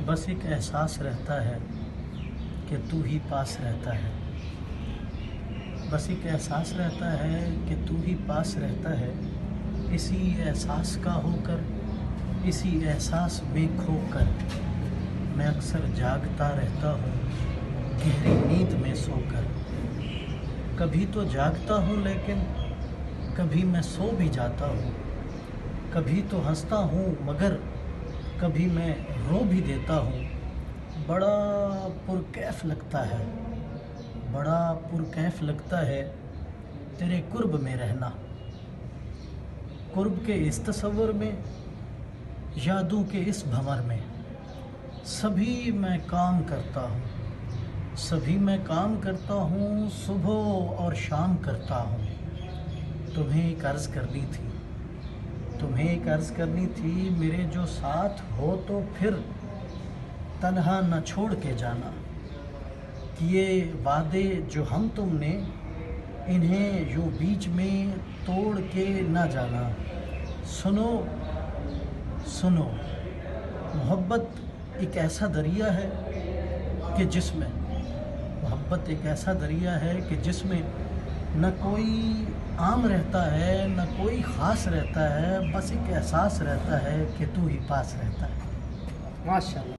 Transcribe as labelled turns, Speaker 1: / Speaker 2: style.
Speaker 1: बस एक एहसास रहता है कि तू ही पास रहता है। बस एक एहसास रहता है कि तू ही पास रहता है। इसी एहसास का होकर, इसी एहसास में खोकर मैं अक्सर जागता रहता हूँ, गहरी नींद में सोकर। कभी तो जागता हूँ लेकिन कभी मैं सो भी जाता हूँ। कभी तो हंसता हूँ मगर कभी मैं रो भी देता हूँ। बड़ा पुरकैफ लगता है, बड़ा पुरकैफ लगता है तेरे कुर्ब में रहना। कुर्ब के इस तसव्वुर में, यादों के इस भंवर में सभी मैं काम करता हूँ, सभी मैं काम करता हूँ, सुबह और शाम करता हूँ। तुम्हें एक अर्ज़ करनी थी, तुम्हें एक अर्ज़ करनी थी, मेरे जो साथ हो तो फिर तन्हा न छोड़ के जाना। कि ये वादे जो हम तुमने, इन्हें यूँ बीच में तोड़ के न जाना। सुनो सुनो, मोहब्बत एक ऐसा दरिया है कि जिसमें, मोहब्बत एक ऐसा दरिया है कि जिसमें न कोई आम रहता है, न कोई ख़ास रहता है, बस एक एहसास रहता है कि तू ही पास रहता है।
Speaker 2: माशाल्लाह।